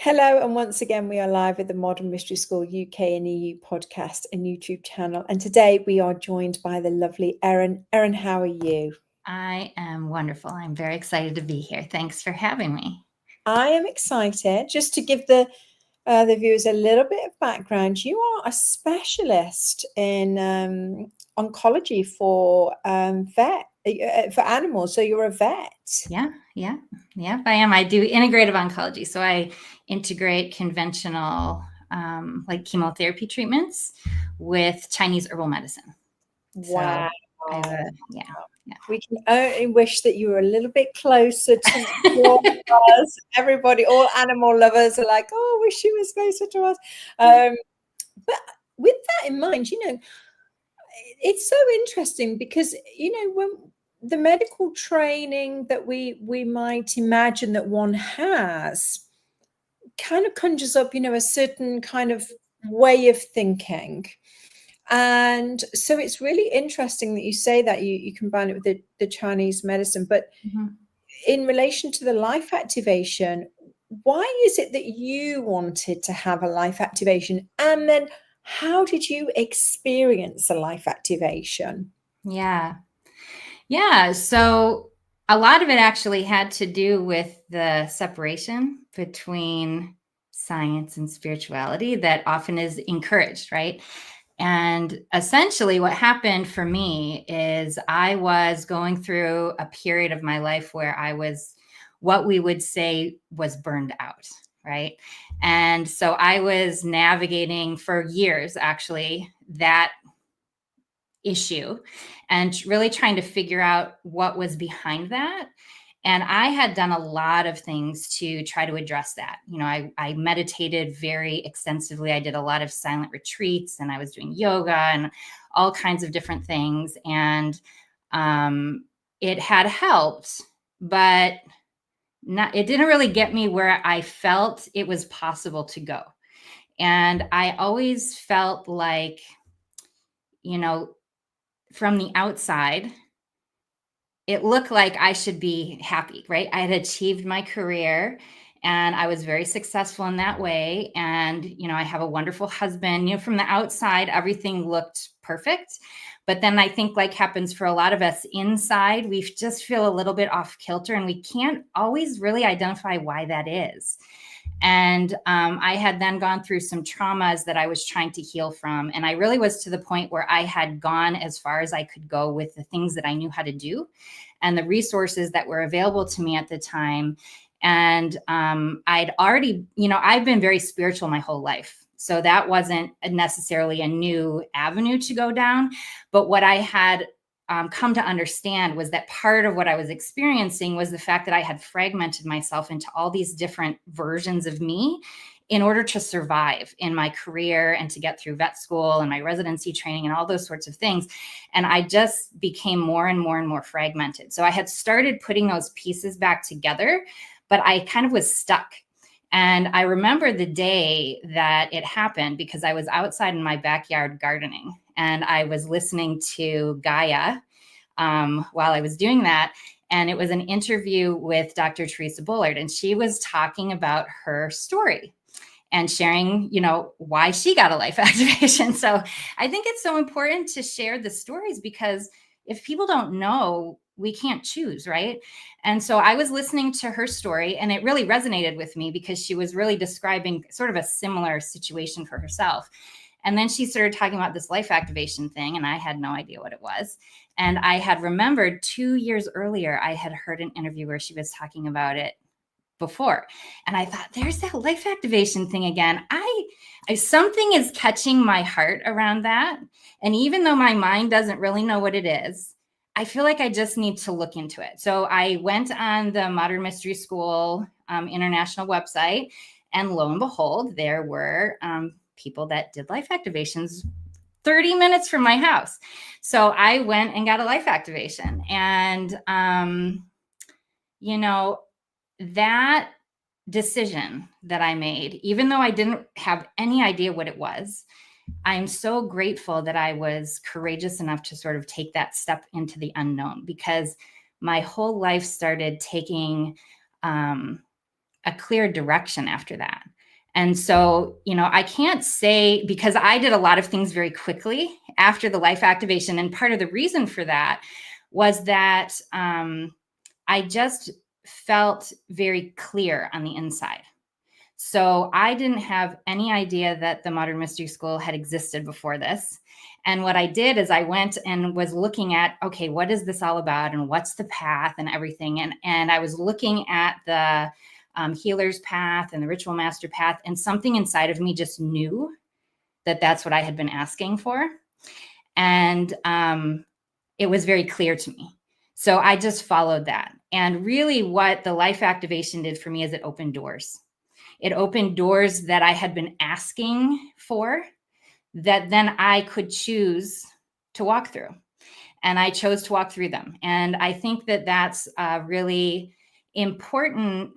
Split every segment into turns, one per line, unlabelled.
Hello, and once again, we are live with the Modern Mystery School UK and EU podcast and YouTube channel. And today we are joined by the lovely Erin. Erin, how are you?
I am wonderful. I'm very excited to be here. Thanks for having me.
I am excited. Just to give the viewers a little bit of background, you are a specialist in oncology for for animals. So you're a vet.
Yeah, I am. I do integrative oncology. So I integrate conventional like chemotherapy treatments with Chinese herbal medicine.
Wow.
So
We can only wish that you were a little bit closer to us. Everybody, all animal lovers are like, oh, I wish you was closer to us. But with that in mind, it's so interesting because, when the medical training that we might imagine that one has kind of conjures up, a certain kind of way of thinking. And so it's really interesting that you say that you combine it with the Chinese medicine. But in relation to the life activation, why is it that you wanted to have a life activation? And then how did you experience a life activation?
Yeah. So a lot of it actually had to do with the separation between science and spirituality that often is encouraged, right? And essentially what happened for me is I was going through a period of my life where I was what we would say was burned out, right? And so I was navigating for years, actually, that issue and really trying to figure out what was behind that. And I had done a lot of things to try to address that. I meditated very extensively. I did a lot of silent retreats and I was doing yoga and all kinds of different things. And it had helped, but it didn't really get me where I felt it was possible to go. And I always felt like, from the outside, it looked like I should be happy, right? I had achieved my career and I was very successful in that way. And, I have a wonderful husband. From the outside, everything looked perfect. But then I think, like happens for a lot of us inside, we just feel a little bit off kilter and we can't always really identify why that is. And I had then gone through some traumas that I was trying to heal from. And I really was to the point where I had gone as far as I could go with the things that I knew how to do and the resources that were available to me at the time. And I'd already, I've been very spiritual my whole life. So that wasn't necessarily a new avenue to go down. But what I had come to understand was that part of what I was experiencing was the fact that I had fragmented myself into all these different versions of me in order to survive in my career and to get through vet school and my residency training and all those sorts of things. And I just became more and more and more fragmented. So I had started putting those pieces back together, but I kind of was stuck. And I remember the day that it happened because I was outside in my backyard gardening and I was listening to Gaia while I was doing that. And it was an interview with Dr. Teresa Bullard, and she was talking about her story and sharing, why she got a life activation. So I think it's so important to share the stories because if people don't know, we can't choose, right? And so I was listening to her story and it really resonated with me because she was really describing sort of a similar situation for herself. And then she started talking about this life activation thing, and I had no idea what it was. And I had remembered 2 years earlier, I had heard an interview where she was talking about it before. And I thought, there's that life activation thing again. I something is catching my heart around that. And even though my mind doesn't really know what it is, I feel like I just need to look into it. So I went on the Modern Mystery School international website, and lo and behold, there were people that did life activations 30 minutes from my house. So I went and got a life activation. And, that decision that I made, even though I didn't have any idea what it was, I'm so grateful that I was courageous enough to sort of take that step into the unknown, because my whole life started taking a clear direction after that. And so, I can't say, because I did a lot of things very quickly after the life activation. And part of the reason for that was that I just felt very clear on the inside. So I didn't have any idea that the Modern Mystery School had existed before this. And what I did is I went and was looking at, okay, what is this all about? And what's the path and everything? And I was looking at the healer's path and the ritual master path, and something inside of me just knew that that's what I had been asking for. And it was very clear to me. So I just followed that. And really what the life activation did for me is it opened doors. It opened doors that I had been asking for, that then I could choose to walk through. And I chose to walk through them. And I think that that's a really important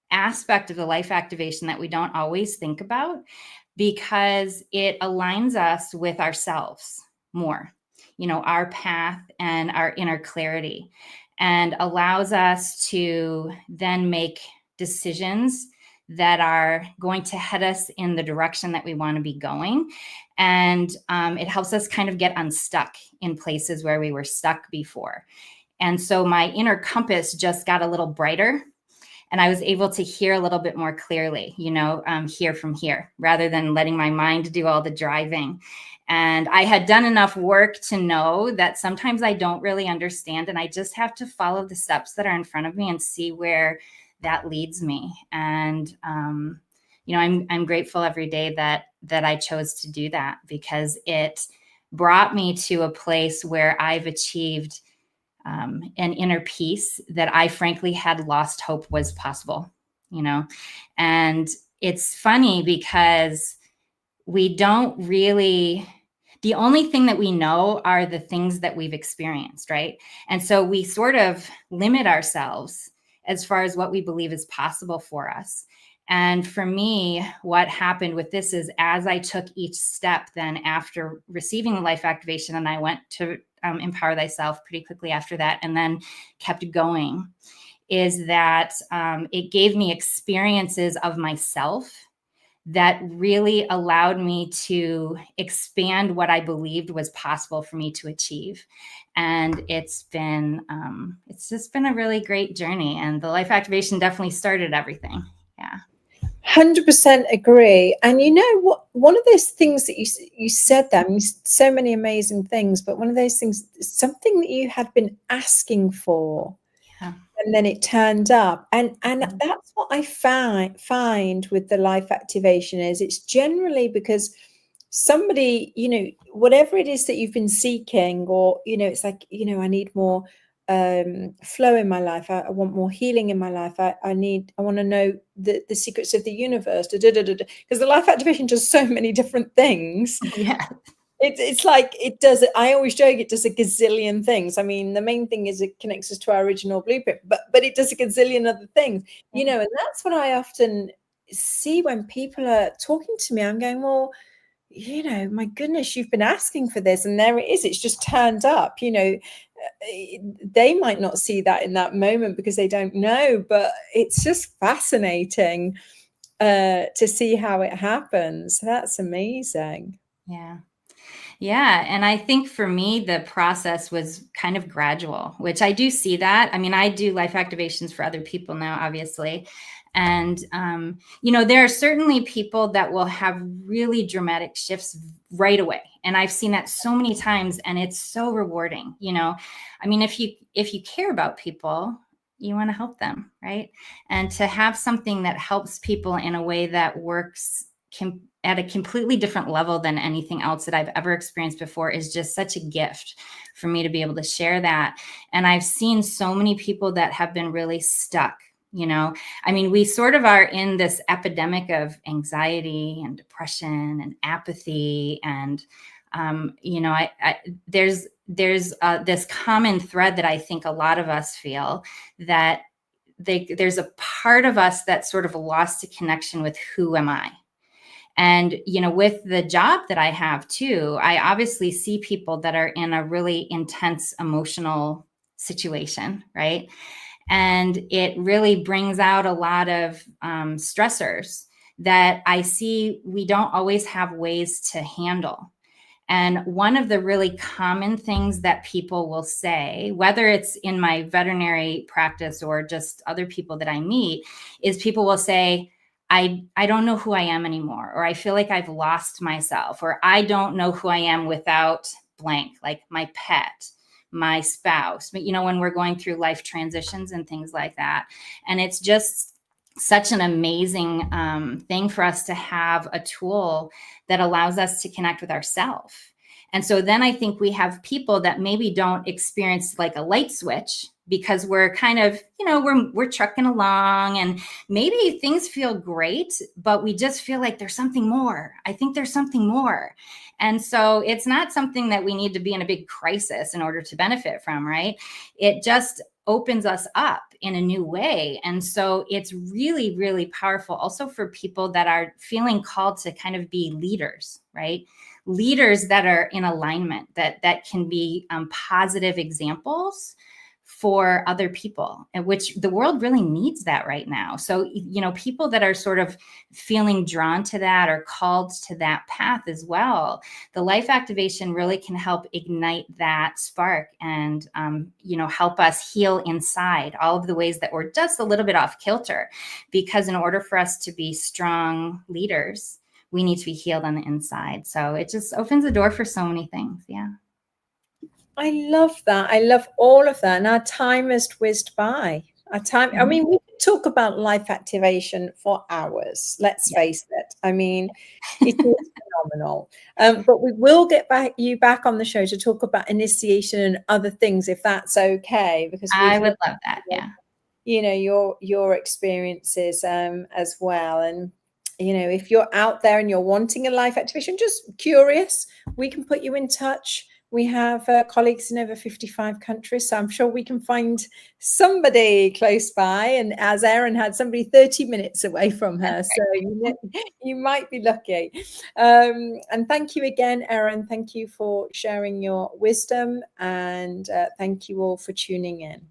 aspect of the life activation that we don't always think about, because it aligns us with ourselves more, our path and our inner clarity, and allows us to then make decisions that are going to head us in the direction that we want to be going. And it helps us kind of get unstuck in places where we were stuck before. And so my inner compass just got a little brighter, and I was able to hear a little bit more clearly, hear from here, rather than letting my mind do all the driving. And I had done enough work to know that sometimes I don't really understand, and I just have to follow the steps that are in front of me and see where that leads me. And, I'm grateful every day that I chose to do that, because it brought me to a place where I've achieved an inner peace that I frankly had lost hope was possible, and it's funny because we don't really, the only thing that we know are the things that we've experienced, right? And so we sort of limit ourselves as far as what we believe is possible for us. And for me, what happened with this is, as I took each step then after receiving the life activation, and I went to Empower Thyself pretty quickly after that, and then kept going, is that it gave me experiences of myself that really allowed me to expand what I believed was possible for me to achieve. And it's just been a really great journey. And the life activation definitely started everything. Yeah.
100% agree. And what, one of those things that you said there, so many amazing things, but one of those things, something that you had been asking for, and then it turned up. And that's what I find with the life activation is, it's generally because somebody, whatever it is that you've been seeking, or, it's like, I need more flow in my life. I want more healing in my life. I want to know the secrets of the universe, because the life activation does so many different things.
Yeah.
It's like it does it. I always joke it does a gazillion things. I mean, the main thing is it connects us to our original blueprint, but it does a gazillion other things, and that's what I often see when people are talking to me. I'm going, well, my goodness, you've been asking for this, and there it is. It's just turned up. They might not see that in that moment because they don't know, but it's just fascinating to see how it happens. That's amazing.
Yeah. And I think for me, the process was kind of gradual, which I do see that. I mean, I do life activations for other people now, obviously. And, there are certainly people that will have really dramatic shifts right away. And I've seen that so many times, and it's so rewarding. I mean, if you care about people, you want to help them, right? And to have something that helps people in a way that works at a completely different level than anything else that I've ever experienced before is just such a gift for me to be able to share that. And I've seen so many people that have been really stuck. I mean, we sort of are in this epidemic of anxiety and depression and apathy. And, there's this common thread that I think a lot of us feel, that there's a part of us that sort of lost a connection with who am I? And, with the job that I have too, I obviously see people that are in a really intense emotional situation, right? And it really brings out a lot of stressors that I see we don't always have ways to handle. And one of the really common things that people will say, whether it's in my veterinary practice or just other people that I meet, is people will say, I don't know who I am anymore, or I feel like I've lost myself, or I don't know who I am without blank, like my pet, my spouse, but when we're going through life transitions and things like that. And it's just such an amazing thing for us to have a tool that allows us to connect with ourselves. And so then I think we have people that maybe don't experience like a light switch because we're kind of, we're trucking along and maybe things feel great, but we just feel like there's something more. I think there's something more. And so it's not something that we need to be in a big crisis in order to benefit from, right? It just opens us up in a new way. And so it's really, really powerful also for people that are feeling called to kind of be leaders, right? Leaders that are in alignment, that can be positive examples for other people, and which the world really needs that right now. So, people that are sort of feeling drawn to that or called to that path as well, the life activation really can help ignite that spark and, help us heal inside all of the ways that we're just a little bit off kilter. Because in order for us to be strong leaders, we need to be healed on the inside. So it just opens the door for so many things. Yeah.
I love that. I love all of that. And our time has whizzed by. We can talk about life activation for hours. Let's face it. It is phenomenal. But we will get you back on the show to talk about initiation and other things, if that's okay. Because
I would love that. Yeah.
Your experiences as well. And if you're out there and you're wanting a life activation, just curious, we can put you in touch. We have colleagues in over 55 countries, so I'm sure we can find somebody close by. And as Erin had somebody 30 minutes away from her, so you might be lucky. And thank you again, Erin. Thank you for sharing your wisdom, and thank you all for tuning in.